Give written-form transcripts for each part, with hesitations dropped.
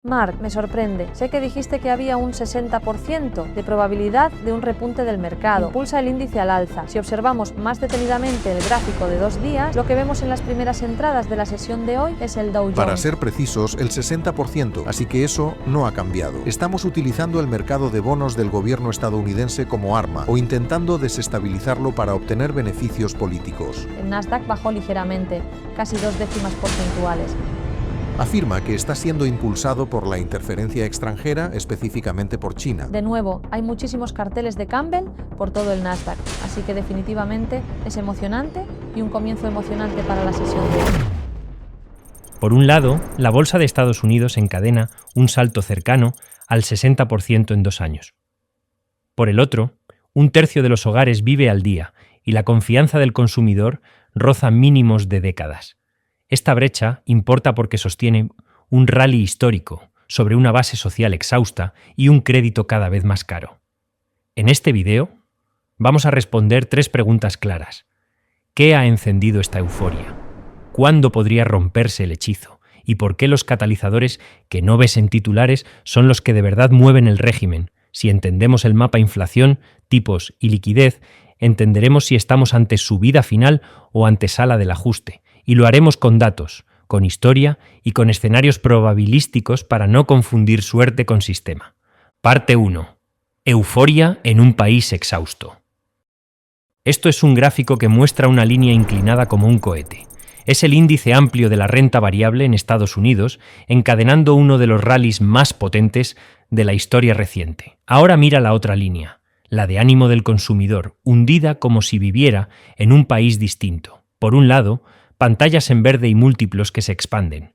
Mark, me sorprende. Sé que dijiste que había un 60% de probabilidad de un repunte del mercado. Impulsa el índice al alza. Si observamos más detenidamente el gráfico de 2 días, lo que vemos en las primeras entradas de la sesión de hoy es el Dow Jones. Para ser precisos, el 60%, así que eso no ha cambiado. Estamos utilizando el mercado de bonos del gobierno estadounidense como arma o intentando desestabilizarlo para obtener beneficios políticos. El Nasdaq bajó ligeramente, casi 2 décimas porcentuales. Afirma que está siendo impulsado por la interferencia extranjera, específicamente por China. De nuevo, hay muchísimos carteles de Campbell por todo el Nasdaq, así que definitivamente es emocionante y un comienzo emocionante para la sesión de hoy. Por un lado, la bolsa de Estados Unidos encadena un salto cercano al 60% en 2 años. Por el otro, un tercio de los hogares vive al día y la confianza del consumidor roza mínimos de décadas. Esta brecha importa porque sostiene un rally histórico sobre una base social exhausta y un crédito cada vez más caro. En este video vamos a responder 3 preguntas claras. ¿Qué ha encendido esta euforia? ¿Cuándo podría romperse el hechizo? ¿Y por qué los catalizadores que no ves en titulares son los que de verdad mueven el régimen? Si entendemos el mapa inflación, tipos y liquidez, entenderemos si estamos ante subida final o antesala del ajuste. Y lo haremos con datos, con historia y con escenarios probabilísticos para no confundir suerte con sistema. Parte 1. Euforia en un país exhausto. Esto es un gráfico que muestra una línea inclinada como un cohete. Es el índice amplio de la renta variable en Estados Unidos, encadenando uno de los rallies más potentes de la historia reciente. Ahora mira la otra línea, la de ánimo del consumidor, hundida como si viviera en un país distinto. Por un lado, pantallas en verde y múltiplos que se expanden.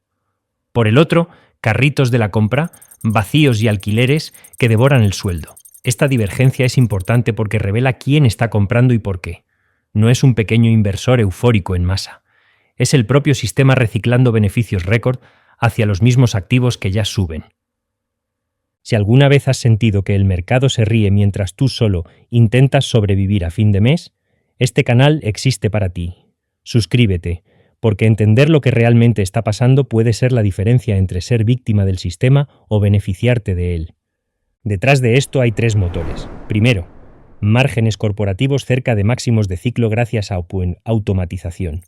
Por el otro, carritos de la compra, vacíos y alquileres que devoran el sueldo. Esta divergencia es importante porque revela quién está comprando y por qué. No es un pequeño inversor eufórico en masa. Es el propio sistema reciclando beneficios récord hacia los mismos activos que ya suben. Si alguna vez has sentido que el mercado se ríe mientras tú solo intentas sobrevivir a fin de mes, este canal existe para ti. Suscríbete, porque entender lo que realmente está pasando puede ser la diferencia entre ser víctima del sistema o beneficiarte de él. Detrás de esto hay 3 motores. Primero, márgenes corporativos cerca de máximos de ciclo gracias a automatización,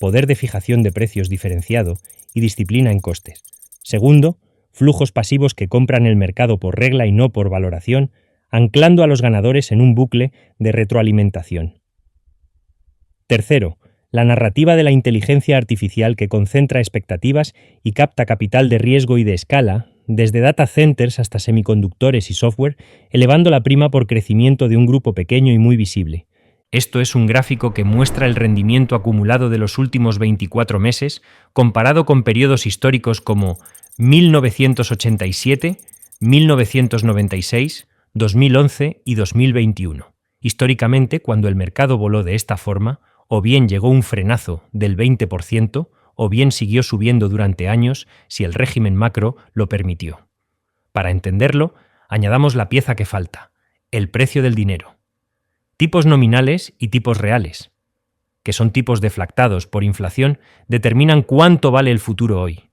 poder de fijación de precios diferenciado y disciplina en costes. Segundo, flujos pasivos que compran el mercado por regla y no por valoración, anclando a los ganadores en un bucle de retroalimentación. Tercero, la narrativa de la inteligencia artificial que concentra expectativas y capta capital de riesgo y de escala, desde data centers hasta semiconductores y software, elevando la prima por crecimiento de un grupo pequeño y muy visible. Esto es un gráfico que muestra el rendimiento acumulado de los últimos 24 meses comparado con periodos históricos como 1987, 1996, 2011 y 2021. Históricamente, cuando el mercado voló de esta forma, o bien llegó un frenazo del 20%, o bien siguió subiendo durante años si el régimen macro lo permitió. Para entenderlo, añadamos la pieza que falta, el precio del dinero. Tipos nominales y tipos reales, que son tipos deflactados por inflación, determinan cuánto vale el futuro hoy.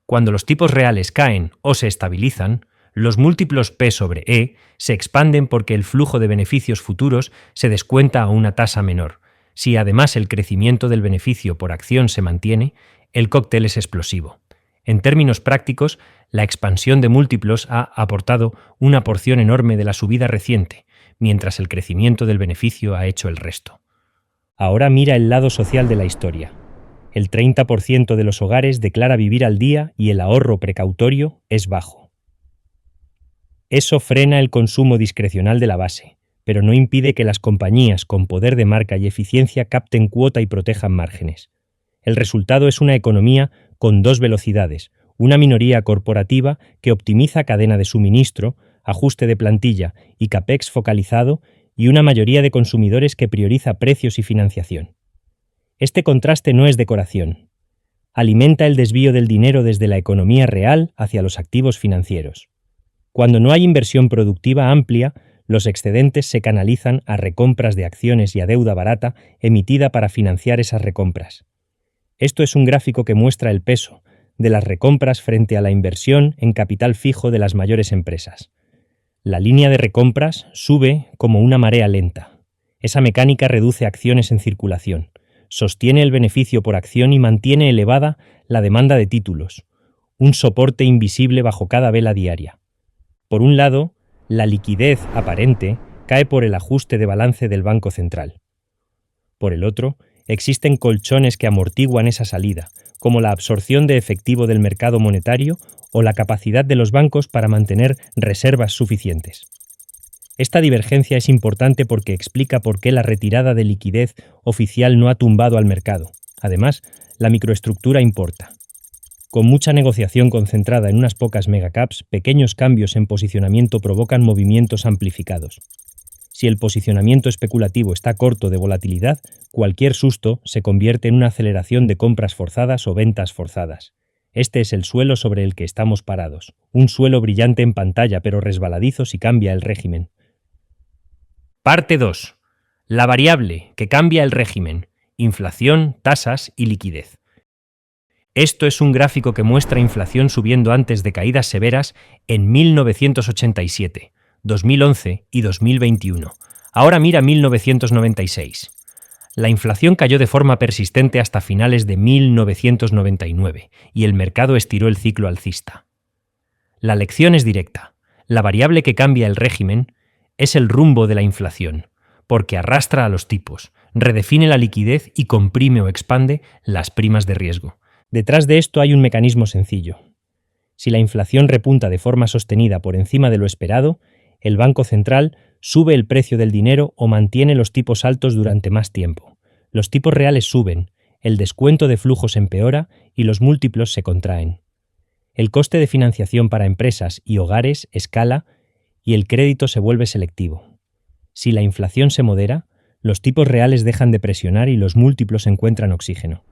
Cuando los tipos reales caen o se estabilizan, los múltiplos P sobre E se expanden porque el flujo de beneficios futuros se descuenta a una tasa menor. Si además el crecimiento del beneficio por acción se mantiene, el cóctel es explosivo. En términos prácticos, la expansión de múltiplos ha aportado una porción enorme de la subida reciente, mientras el crecimiento del beneficio ha hecho el resto. Ahora mira el lado social de la historia. El 30% de los hogares declara vivir al día y el ahorro precautorio es bajo. Eso frena el consumo discrecional de la base, pero no impide que las compañías con poder de marca y eficiencia capten cuota y protejan márgenes. El resultado es una economía con 2 velocidades, una minoría corporativa que optimiza cadena de suministro, ajuste de plantilla y CAPEX focalizado, y una mayoría de consumidores que prioriza precios y financiación. Este contraste no es decoración. Alimenta el desvío del dinero desde la economía real hacia los activos financieros. Cuando no hay inversión productiva amplia, los excedentes se canalizan a recompras de acciones y a deuda barata emitida para financiar esas recompras. Esto es un gráfico que muestra el peso, de las recompras frente a la inversión en capital fijo de las mayores empresas. La línea de recompras sube como una marea lenta. Esa mecánica reduce acciones en circulación, sostiene el beneficio por acción y mantiene elevada la demanda de títulos, un soporte invisible bajo cada vela diaria. Por un lado, la liquidez aparente cae por el ajuste de balance del Banco Central. Por el otro, existen colchones que amortiguan esa salida, como la absorción de efectivo del mercado monetario o la capacidad de los bancos para mantener reservas suficientes. Esta divergencia es importante porque explica por qué la retirada de liquidez oficial no ha tumbado al mercado. Además, la microestructura importa. Con mucha negociación concentrada en unas pocas megacaps, pequeños cambios en posicionamiento provocan movimientos amplificados. Si el posicionamiento especulativo está corto de volatilidad, cualquier susto se convierte en una aceleración de compras forzadas o ventas forzadas. Este es el suelo sobre el que estamos parados. Un suelo brillante en pantalla, pero resbaladizo si cambia el régimen. Parte 2. La variable que cambia el régimen: inflación, tasas y liquidez. Esto es un gráfico que muestra inflación subiendo antes de caídas severas en 1987, 2011 y 2021. Ahora mira 1996. La inflación cayó de forma persistente hasta finales de 1999 y el mercado estiró el ciclo alcista. La lección es directa. La variable que cambia el régimen es el rumbo de la inflación, porque arrastra a los tipos, redefine la liquidez y comprime o expande las primas de riesgo. Detrás de esto hay un mecanismo sencillo. Si la inflación repunta de forma sostenida por encima de lo esperado, el Banco Central sube el precio del dinero o mantiene los tipos altos durante más tiempo. Los tipos reales suben, el descuento de flujos empeora y los múltiplos se contraen. El coste de financiación para empresas y hogares escala y el crédito se vuelve selectivo. Si la inflación se modera, los tipos reales dejan de presionar y los múltiplos encuentran oxígeno.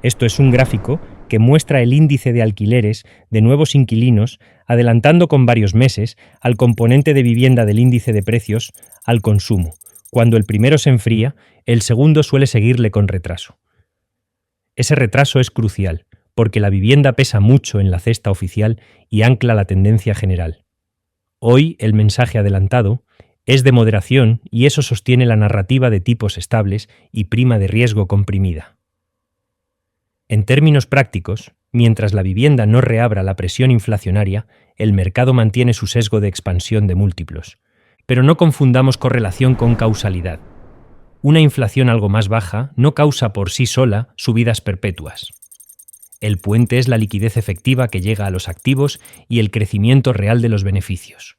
Esto es un gráfico que muestra el índice de alquileres de nuevos inquilinos adelantando con varios meses al componente de vivienda del índice de precios al consumo. Cuando el primero se enfría, el segundo suele seguirle con retraso. Ese retraso es crucial, porque la vivienda pesa mucho en la cesta oficial y ancla la tendencia general. Hoy el mensaje adelantado es de moderación y eso sostiene la narrativa de tipos estables y prima de riesgo comprimida. En términos prácticos, mientras la vivienda no reabra la presión inflacionaria, el mercado mantiene su sesgo de expansión de múltiplos. Pero no confundamos correlación con causalidad. Una inflación algo más baja no causa por sí sola subidas perpetuas. El puente es la liquidez efectiva que llega a los activos y el crecimiento real de los beneficios.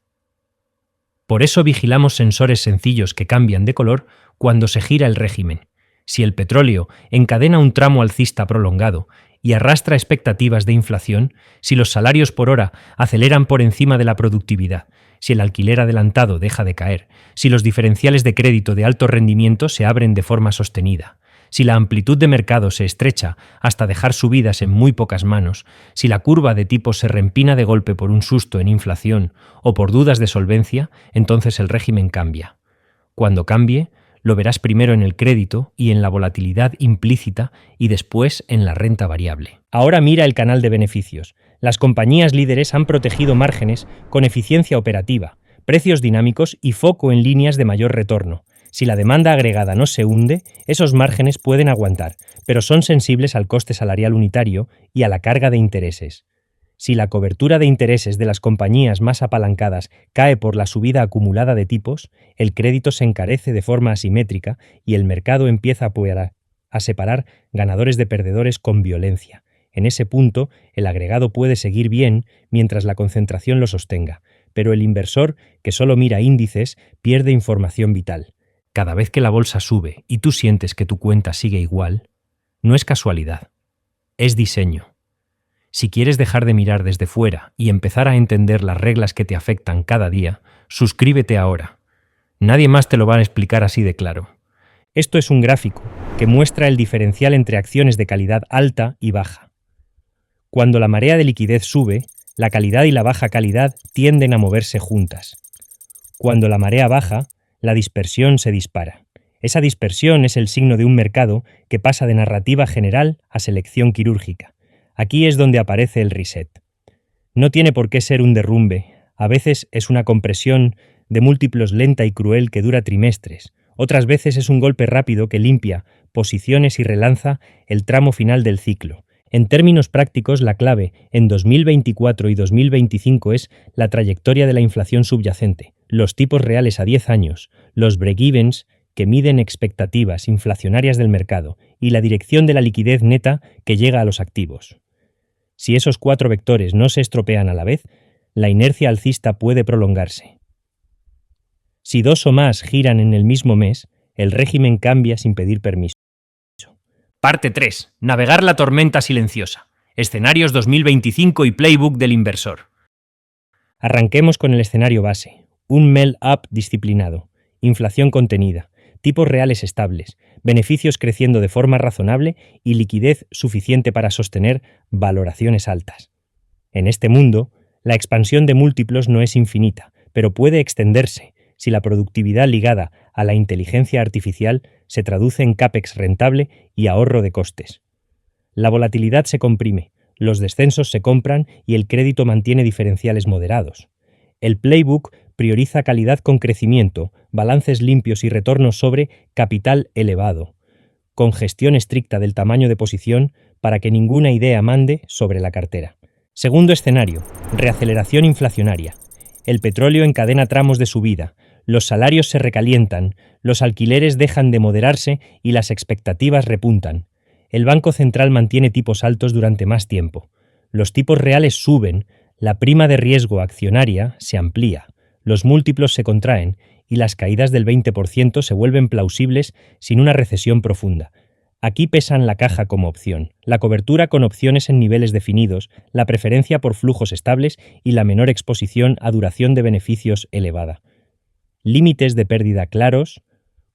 Por eso vigilamos sensores sencillos que cambian de color cuando se gira el régimen. Si el petróleo encadena un tramo alcista prolongado y arrastra expectativas de inflación, si los salarios por hora aceleran por encima de la productividad, si el alquiler adelantado deja de caer, si los diferenciales de crédito de alto rendimiento se abren de forma sostenida, si la amplitud de mercado se estrecha hasta dejar subidas en muy pocas manos, si la curva de tipos se reempina de golpe por un susto en inflación o por dudas de solvencia, entonces el régimen cambia. Cuando cambie, lo verás primero en el crédito y en la volatilidad implícita y después en la renta variable. Ahora mira el canal de beneficios. Las compañías líderes han protegido márgenes con eficiencia operativa, precios dinámicos y foco en líneas de mayor retorno. Si la demanda agregada no se hunde, esos márgenes pueden aguantar, pero son sensibles al coste salarial unitario y a la carga de intereses. Si la cobertura de intereses de las compañías más apalancadas cae por la subida acumulada de tipos, el crédito se encarece de forma asimétrica y el mercado empieza a separar ganadores de perdedores con violencia. En ese punto, el agregado puede seguir bien mientras la concentración lo sostenga, pero el inversor, que solo mira índices, pierde información vital. Cada vez que la bolsa sube y tú sientes que tu cuenta sigue igual, no es casualidad, es diseño. Si quieres dejar de mirar desde fuera y empezar a entender las reglas que te afectan cada día, suscríbete ahora. Nadie más te lo va a explicar así de claro. Esto es un gráfico que muestra el diferencial entre acciones de calidad alta y baja. Cuando la marea de liquidez sube, la calidad y la baja calidad tienden a moverse juntas. Cuando la marea baja, la dispersión se dispara. Esa dispersión es el signo de un mercado que pasa de narrativa general a selección quirúrgica. Aquí es donde aparece el reset. No tiene por qué ser un derrumbe, a veces es una compresión de múltiplos lenta y cruel que dura trimestres, otras veces es un golpe rápido que limpia posiciones y relanza el tramo final del ciclo. En términos prácticos, la clave en 2024 y 2025 es la trayectoria de la inflación subyacente, los tipos reales a 10 años, los break-evens que miden expectativas inflacionarias del mercado y la dirección de la liquidez neta que llega a los activos. Si esos 4 vectores no se estropean a la vez, la inercia alcista puede prolongarse. Si 2 o más giran en el mismo mes, el régimen cambia sin pedir permiso. Parte 3. Navegar la tormenta silenciosa. Escenarios 2025 y playbook del inversor. Arranquemos con el escenario base. Un melt-up disciplinado, inflación contenida, tipos reales estables, beneficios creciendo de forma razonable y liquidez suficiente para sostener valoraciones altas. En este mundo, la expansión de múltiplos no es infinita, pero puede extenderse si la productividad ligada a la inteligencia artificial se traduce en CAPEX rentable y ahorro de costes. La volatilidad se comprime, los descensos se compran y el crédito mantiene diferenciales moderados. El playbook prioriza calidad con crecimiento, balances limpios y retornos sobre capital elevado, con gestión estricta del tamaño de posición para que ninguna idea mande sobre la cartera. Segundo escenario, reaceleración inflacionaria. El petróleo encadena tramos de subida, los salarios se recalientan, los alquileres dejan de moderarse y las expectativas repuntan. El Banco Central mantiene tipos altos durante más tiempo. Los tipos reales suben, la prima de riesgo accionaria se amplía, los múltiplos se contraen y las caídas del 20% se vuelven plausibles sin una recesión profunda. Aquí pesan la caja como opción, la cobertura con opciones en niveles definidos, la preferencia por flujos estables y la menor exposición a duración de beneficios elevada. Límites de pérdida claros,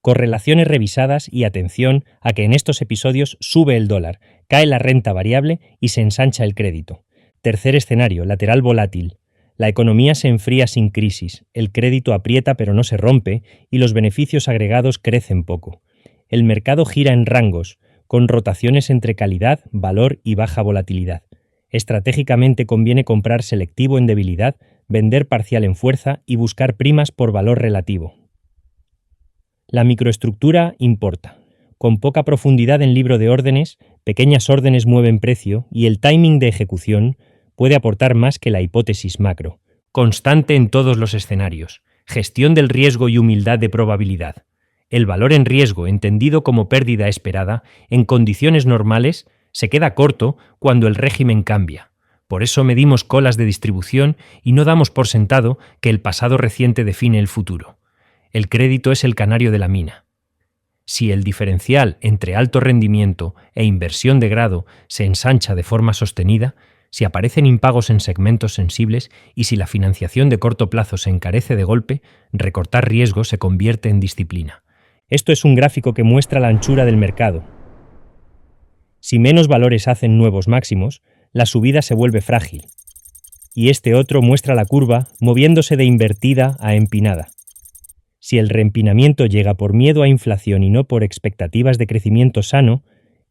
correlaciones revisadas y atención a que en estos episodios sube el dólar, cae la renta variable y se ensancha el crédito. Tercer escenario, lateral volátil. La economía se enfría sin crisis, el crédito aprieta pero no se rompe y los beneficios agregados crecen poco. El mercado gira en rangos, con rotaciones entre calidad, valor y baja volatilidad. Estratégicamente conviene comprar selectivo en debilidad, vender parcial en fuerza y buscar primas por valor relativo. La microestructura importa. Con poca profundidad en libro de órdenes, pequeñas órdenes mueven precio y el timing de ejecución puede aportar más que la hipótesis macro. Constante en todos los escenarios. Gestión del riesgo y humildad de probabilidad. El valor en riesgo, entendido como pérdida esperada, en condiciones normales, se queda corto cuando el régimen cambia. Por eso medimos colas de distribución y no damos por sentado que el pasado reciente define el futuro. El crédito es el canario de la mina. Si el diferencial entre alto rendimiento e inversión de grado se ensancha de forma sostenida, si aparecen impagos en segmentos sensibles y si la financiación de corto plazo se encarece de golpe, recortar riesgo se convierte en disciplina. Esto es un gráfico que muestra la anchura del mercado. Si menos valores hacen nuevos máximos, la subida se vuelve frágil. Y este otro muestra la curva moviéndose de invertida a empinada. Si el reempinamiento llega por miedo a inflación y no por expectativas de crecimiento sano,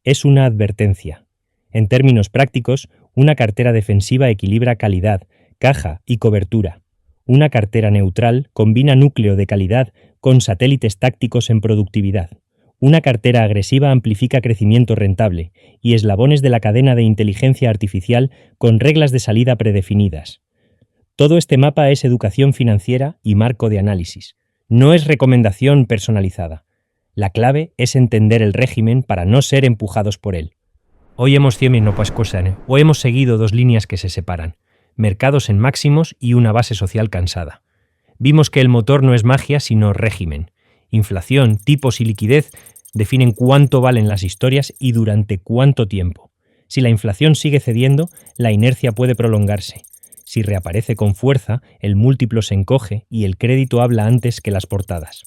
es una advertencia. En términos prácticos, una cartera defensiva equilibra calidad, caja y cobertura. Una cartera neutral combina núcleo de calidad con satélites tácticos en productividad. Una cartera agresiva amplifica crecimiento rentable y eslabones de la cadena de inteligencia artificial con reglas de salida predefinidas. Todo este mapa es educación financiera y marco de análisis. No es recomendación personalizada. La clave es entender el régimen para no ser empujados por él. Hoy hemos o hemos seguido dos líneas que se separan, mercados en máximos y una base social cansada. Vimos que el motor no es magia sino régimen. Inflación, tipos y liquidez definen cuánto valen las historias y durante cuánto tiempo. Si la inflación sigue cediendo, la inercia puede prolongarse. Si reaparece con fuerza, el múltiplo se encoge y el crédito habla antes que las portadas.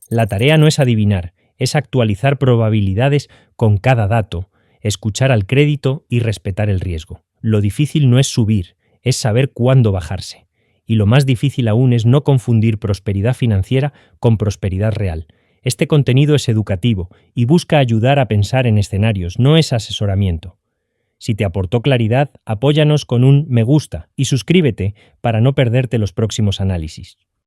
La tarea no es adivinar, es actualizar probabilidades con cada dato, escuchar al crédito y respetar el riesgo. Lo difícil no es subir, es saber cuándo bajarse. Y lo más difícil aún es no confundir prosperidad financiera con prosperidad real. Este contenido es educativo y busca ayudar a pensar en escenarios, no es asesoramiento. Si te aportó claridad, apóyanos con un me gusta y suscríbete para no perderte los próximos análisis.